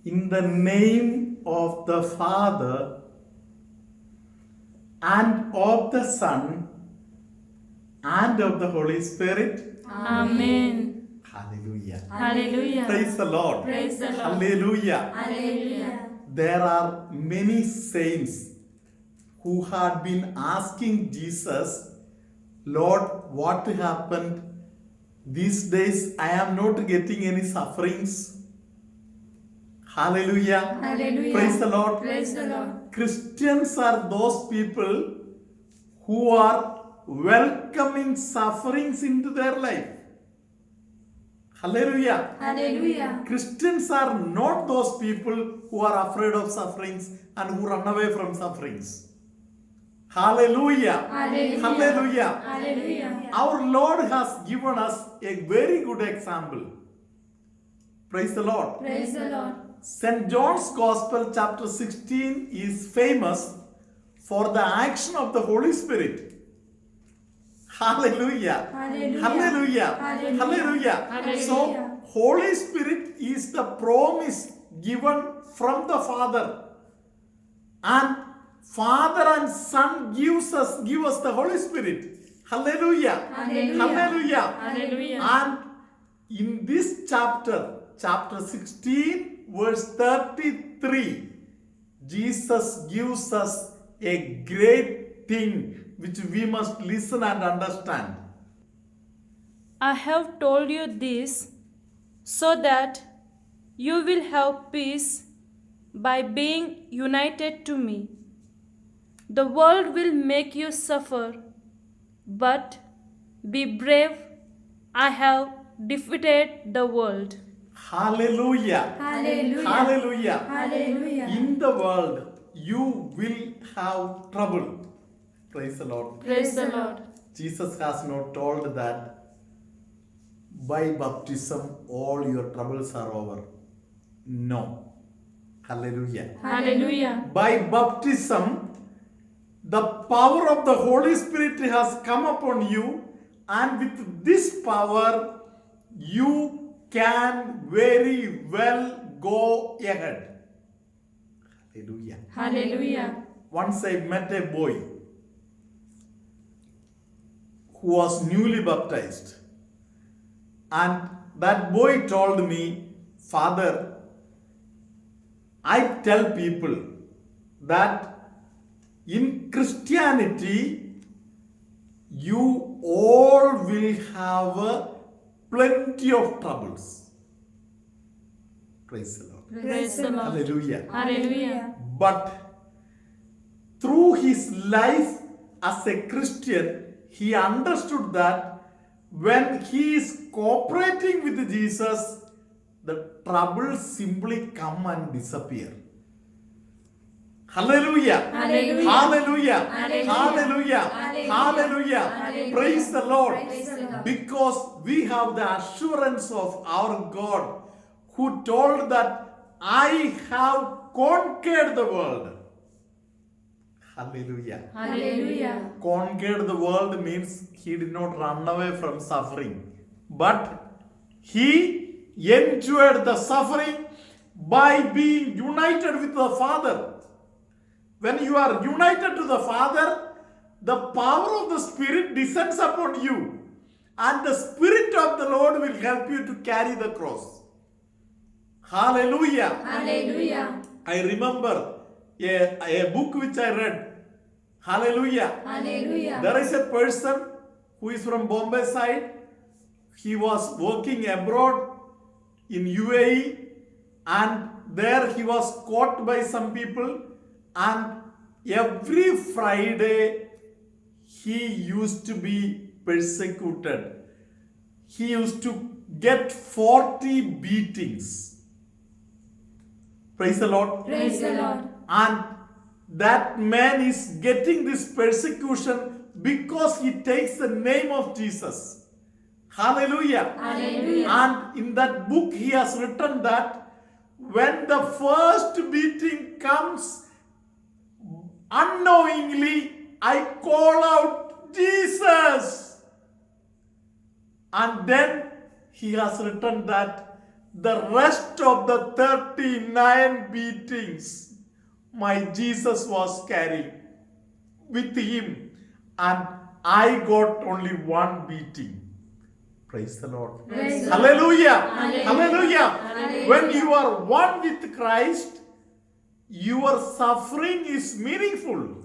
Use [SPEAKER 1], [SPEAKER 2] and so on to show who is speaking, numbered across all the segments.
[SPEAKER 1] In the name of the Father and of the Son and of the Holy Spirit.
[SPEAKER 2] Amen.
[SPEAKER 1] Hallelujah.
[SPEAKER 2] Hallelujah.
[SPEAKER 1] Praise the Lord.
[SPEAKER 2] Praise the Lord.
[SPEAKER 1] Hallelujah.
[SPEAKER 2] Hallelujah.
[SPEAKER 1] There are many saints who had been asking Jesus, Lord, what happened? These days I am not getting any sufferings. Hallelujah.
[SPEAKER 2] Hallelujah.
[SPEAKER 1] Praise the Lord.
[SPEAKER 2] Praise the Lord.
[SPEAKER 1] Christians are those people who are welcoming sufferings into their life. Hallelujah.
[SPEAKER 2] Hallelujah.
[SPEAKER 1] Christians are not those people who are afraid of sufferings and who run away from sufferings. Hallelujah.
[SPEAKER 2] Hallelujah.
[SPEAKER 1] Hallelujah.
[SPEAKER 2] Hallelujah.
[SPEAKER 1] Our Lord has given us a very good example. Praise the Lord.
[SPEAKER 2] Praise the Lord.
[SPEAKER 1] St. John's Gospel, chapter 16, is famous for the action of the Holy Spirit. Hallelujah.
[SPEAKER 2] Hallelujah.
[SPEAKER 1] Hallelujah.
[SPEAKER 2] Hallelujah.
[SPEAKER 1] Hallelujah.
[SPEAKER 2] Hallelujah.
[SPEAKER 1] So, Holy Spirit is the promise given from the Father. And Father and Son give us the Holy Spirit. Hallelujah.
[SPEAKER 2] Hallelujah.
[SPEAKER 1] Hallelujah.
[SPEAKER 2] Hallelujah.
[SPEAKER 1] And in this chapter 16, verse 33, Jesus gives us a great thing which we must listen and understand.
[SPEAKER 3] I have told you this so that you will have peace by being united to me. The world will make you suffer, but be brave. I have defeated the world.
[SPEAKER 1] Hallelujah.
[SPEAKER 2] Hallelujah.
[SPEAKER 1] Hallelujah.
[SPEAKER 2] Hallelujah.
[SPEAKER 1] In the world, you will have trouble. Praise the Lord.
[SPEAKER 2] Praise the Lord.
[SPEAKER 1] Jesus has not told that by baptism all your troubles are over. No. Hallelujah.
[SPEAKER 2] Hallelujah.
[SPEAKER 1] By baptism, the power of the Holy Spirit has come upon you, and with this power, you can very well go ahead. Hallelujah.
[SPEAKER 2] Hallelujah.
[SPEAKER 1] Once I met a boy who was newly baptized, and that boy told me, Father, I tell people that in Christianity you all will have plenty of troubles. Praise the Lord.
[SPEAKER 2] Praise the Lord.
[SPEAKER 1] Hallelujah.
[SPEAKER 2] Hallelujah.
[SPEAKER 1] But through his life as a Christian, he understood that when he is cooperating with Jesus, the troubles simply come and disappear. Hallelujah.
[SPEAKER 2] Hallelujah.
[SPEAKER 1] Hallelujah.
[SPEAKER 2] Hallelujah.
[SPEAKER 1] Hallelujah.
[SPEAKER 2] Hallelujah.
[SPEAKER 1] Hallelujah.
[SPEAKER 2] Hallelujah.
[SPEAKER 1] Praise the Lord.
[SPEAKER 2] Praise the Lord.
[SPEAKER 1] Because we have the assurance of our God who told that I have conquered the world. Hallelujah.
[SPEAKER 2] Hallelujah.
[SPEAKER 1] Conquered the world means he did not run away from suffering, but he endured the suffering by being united with the Father. When you are united to the Father, the power of the Spirit descends upon you, and the Spirit of the Lord will help you to carry the cross. Hallelujah.
[SPEAKER 2] Hallelujah.
[SPEAKER 1] I remember a book which I read. Hallelujah.
[SPEAKER 2] Hallelujah.
[SPEAKER 1] There is a person who is from Bombay side. He was working abroad in UAE, and there he was caught by some people, and every Friday he used to be persecuted. He used to get 40 beatings. Praise the Lord.
[SPEAKER 2] Praise the Lord.
[SPEAKER 1] And that man is getting this persecution because he takes the name of Jesus. Hallelujah.
[SPEAKER 2] Hallelujah.
[SPEAKER 1] And in that book he has written that when the first beating comes, unknowingly I call out Jesus. And then he has written that the rest of the 39 beatings my Jesus was carrying with him, and I got only one beating. Praise the Lord.
[SPEAKER 2] Praise the
[SPEAKER 1] Hallelujah.
[SPEAKER 2] Hallelujah.
[SPEAKER 1] Hallelujah.
[SPEAKER 2] Hallelujah.
[SPEAKER 1] When you are one with Christ, your suffering is meaningful.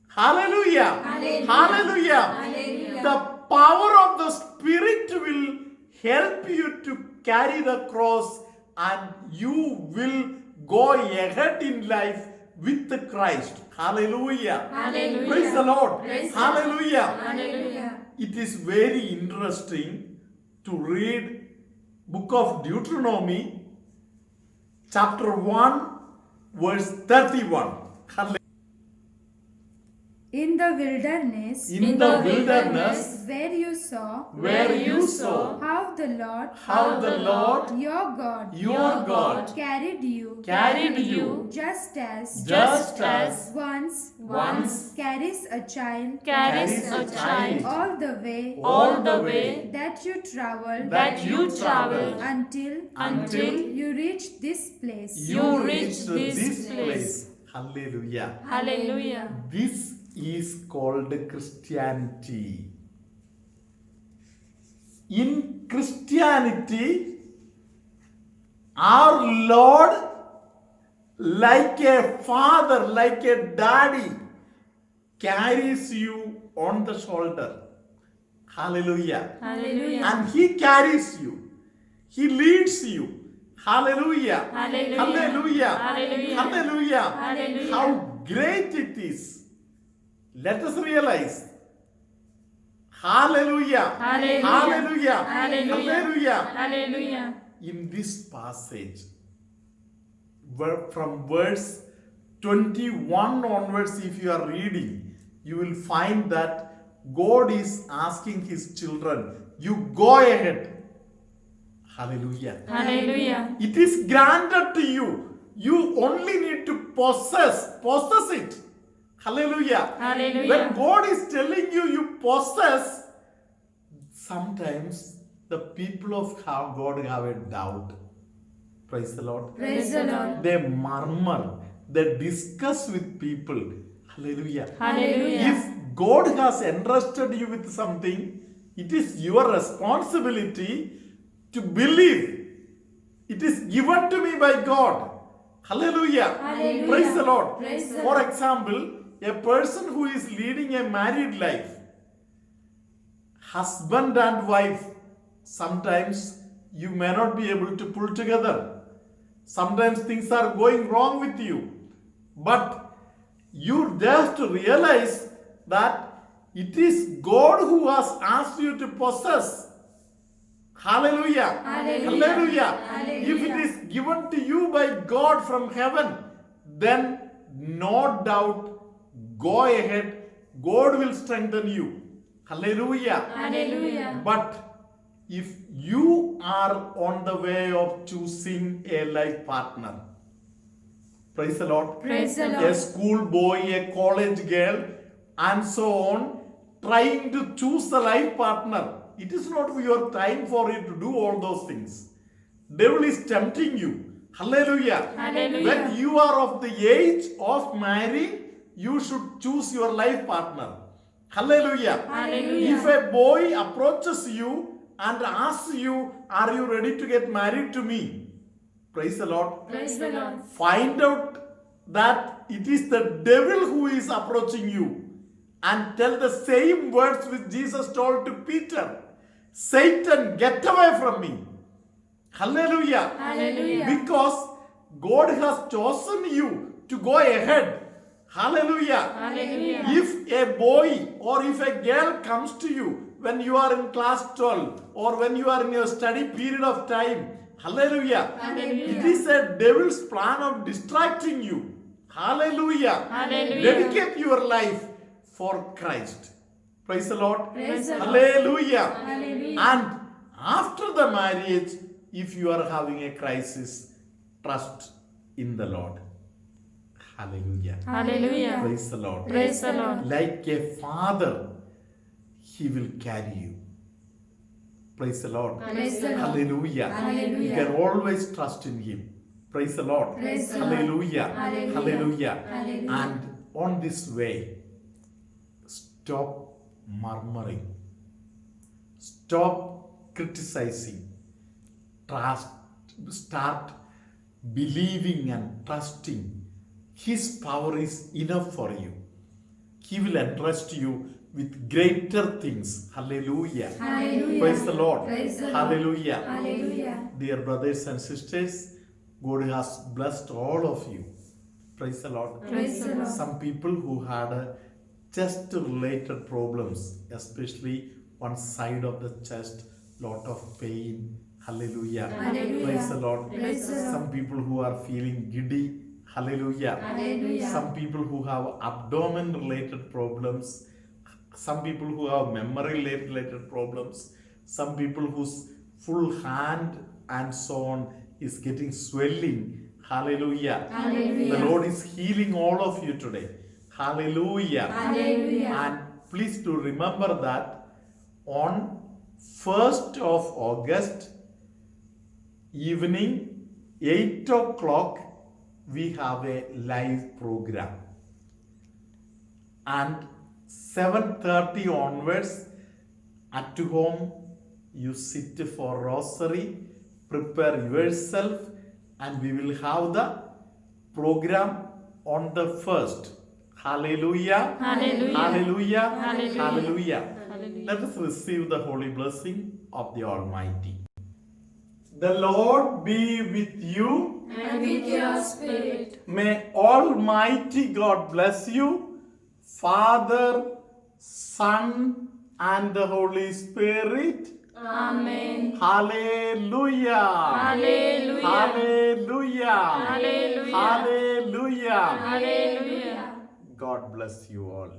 [SPEAKER 1] Hallelujah.
[SPEAKER 2] Hallelujah.
[SPEAKER 1] Hallelujah.
[SPEAKER 2] Hallelujah.
[SPEAKER 1] The power of the Spirit will help you to carry the cross, and you will go ahead in life with Christ. Hallelujah.
[SPEAKER 2] Hallelujah.
[SPEAKER 1] Praise the Lord.
[SPEAKER 2] Praise the Lord.
[SPEAKER 1] Hallelujah.
[SPEAKER 2] Hallelujah.
[SPEAKER 1] It is very interesting to read book of Deuteronomy chapter 1 verse 31. Hallelujah.
[SPEAKER 2] In the wilderness,
[SPEAKER 1] In the wilderness
[SPEAKER 2] where you saw
[SPEAKER 1] where you saw
[SPEAKER 2] how the Lord,
[SPEAKER 1] how the Lord
[SPEAKER 2] your God,
[SPEAKER 1] your God
[SPEAKER 2] carried you, just as once carries a child
[SPEAKER 3] carries a child
[SPEAKER 2] all the way that you travel until you reach this place.
[SPEAKER 1] you reach this place. Hallelujah.
[SPEAKER 3] Hallelujah.
[SPEAKER 1] This is called Christianity. In Christianity, our Lord, like a father, like a daddy, carries you on the shoulder. Hallelujah.
[SPEAKER 3] Hallelujah.
[SPEAKER 1] And he carries you. He leads you. Hallelujah.
[SPEAKER 3] Hallelujah.
[SPEAKER 1] Hallelujah.
[SPEAKER 3] Hallelujah.
[SPEAKER 1] Hallelujah.
[SPEAKER 3] Hallelujah.
[SPEAKER 1] How great it is. Let us realize. Hallelujah.
[SPEAKER 3] Hallelujah.
[SPEAKER 1] Hallelujah.
[SPEAKER 3] Hallelujah.
[SPEAKER 1] Hallelujah.
[SPEAKER 3] Hallelujah.
[SPEAKER 1] In this passage, from verse 21 onwards, if you are reading, you will find that God is asking his children, you go ahead. Hallelujah.
[SPEAKER 3] Hallelujah.
[SPEAKER 1] It is granted to you. You only need to possess it. Hallelujah.
[SPEAKER 3] Hallelujah.
[SPEAKER 1] When God is telling you, you possess, sometimes the people of God have a doubt. Praise the Lord.
[SPEAKER 2] Praise the Lord.
[SPEAKER 1] They murmur, they discuss with people. Hallelujah.
[SPEAKER 3] Hallelujah.
[SPEAKER 1] If God has entrusted you with something, it is your responsibility to believe. It is given to me by God. Hallelujah.
[SPEAKER 2] Hallelujah.
[SPEAKER 1] Praise the Lord.
[SPEAKER 2] Praise the
[SPEAKER 1] For
[SPEAKER 2] Lord.
[SPEAKER 1] example, a person who is leading a married life, husband and wife, sometimes you may not be able to pull together. Sometimes things are going wrong with you. But you just realize that it is God who has asked you to possess. Hallelujah.
[SPEAKER 2] Hallelujah.
[SPEAKER 1] Hallelujah.
[SPEAKER 2] Hallelujah.
[SPEAKER 1] If it is given to you by God from heaven, then no doubt, go ahead. God will strengthen you. Hallelujah.
[SPEAKER 2] Hallelujah.
[SPEAKER 1] But if you are on the way of choosing a life partner, praise the Lord.
[SPEAKER 2] Praise the
[SPEAKER 1] A
[SPEAKER 2] Lord.
[SPEAKER 1] school boy, a college girl, and so on, trying to choose a life partner. It is not your time for you to do all those things. Devil is tempting you. Hallelujah.
[SPEAKER 3] Hallelujah.
[SPEAKER 1] When you are of the age of marrying, you should choose your life partner. Hallelujah.
[SPEAKER 3] Hallelujah.
[SPEAKER 1] If a boy approaches you and asks you, are you ready to get married to me? Praise the Lord.
[SPEAKER 2] Praise the Lord.
[SPEAKER 1] Find out that it is the devil who is approaching you, and tell the same words which Jesus told to Peter. Satan, get away from me. Hallelujah.
[SPEAKER 2] Hallelujah.
[SPEAKER 1] Because God has chosen you to go ahead. Hallelujah.
[SPEAKER 3] Hallelujah.
[SPEAKER 1] If a boy or if a girl comes to you when you are in class 12 or when you are in your study period of time, hallelujah.
[SPEAKER 2] Hallelujah.
[SPEAKER 1] It is a devil's plan of distracting you. Hallelujah.
[SPEAKER 3] Hallelujah.
[SPEAKER 1] Dedicate your life for Christ. Praise the Lord.
[SPEAKER 2] Praise the Lord.
[SPEAKER 1] Hallelujah.
[SPEAKER 2] Hallelujah.
[SPEAKER 1] And after the marriage, if you are having a crisis, trust in the Lord. Hallelujah.
[SPEAKER 3] Hallelujah.
[SPEAKER 1] Praise the Lord.
[SPEAKER 3] Praise the Lord.
[SPEAKER 1] Like a father, he will carry you. Praise the Lord.
[SPEAKER 2] Praise the Lord.
[SPEAKER 1] Hallelujah.
[SPEAKER 2] Hallelujah.
[SPEAKER 1] You can always trust in Him. Praise the Lord.
[SPEAKER 2] Praise the Lord.
[SPEAKER 1] Hallelujah.
[SPEAKER 2] Hallelujah.
[SPEAKER 1] Hallelujah.
[SPEAKER 2] Hallelujah.
[SPEAKER 1] And on this way, stop murmuring. Stop criticizing. Start believing and trusting. His power is enough for you. He will entrust you with greater things. Hallelujah.
[SPEAKER 2] Hallelujah.
[SPEAKER 1] Praise the Lord.
[SPEAKER 2] Praise the Lord.
[SPEAKER 1] Hallelujah.
[SPEAKER 2] Hallelujah.
[SPEAKER 1] Dear brothers and sisters, God has blessed all of you. Praise the Lord.
[SPEAKER 2] Praise the Lord.
[SPEAKER 1] Some people who had chest related problems, especially one side of the chest, lot of pain. Hallelujah.
[SPEAKER 2] Hallelujah.
[SPEAKER 1] Praise the Lord.
[SPEAKER 2] Praise the Lord.
[SPEAKER 1] Some people who are feeling giddy. Hallelujah.
[SPEAKER 2] Hallelujah.
[SPEAKER 1] Some people who have abdomen related problems. Some people who have memory related problems. Some people whose full hand and so on is getting swelling. Hallelujah.
[SPEAKER 2] Hallelujah.
[SPEAKER 1] The Lord is healing all of you today. Hallelujah.
[SPEAKER 2] Hallelujah.
[SPEAKER 1] And please do remember that on 1st of August evening 8 o'clock we have a live program, and 7:30 onwards at home you sit for rosary, prepare yourself, and we will have the program on the 1st. Hallelujah.
[SPEAKER 3] Hallelujah.
[SPEAKER 1] Hallelujah.
[SPEAKER 3] Hallelujah.
[SPEAKER 1] Hallelujah.
[SPEAKER 3] Hallelujah.
[SPEAKER 1] Let us receive the holy blessing of the Almighty. The Lord be with you.
[SPEAKER 3] And with your spirit.
[SPEAKER 1] May Almighty God bless you, Father, Son, and the Holy Spirit.
[SPEAKER 3] Amen.
[SPEAKER 1] Hallelujah.
[SPEAKER 3] Hallelujah.
[SPEAKER 1] Hallelujah.
[SPEAKER 3] Hallelujah.
[SPEAKER 1] Hallelujah.
[SPEAKER 3] Hallelujah.
[SPEAKER 1] God bless you all.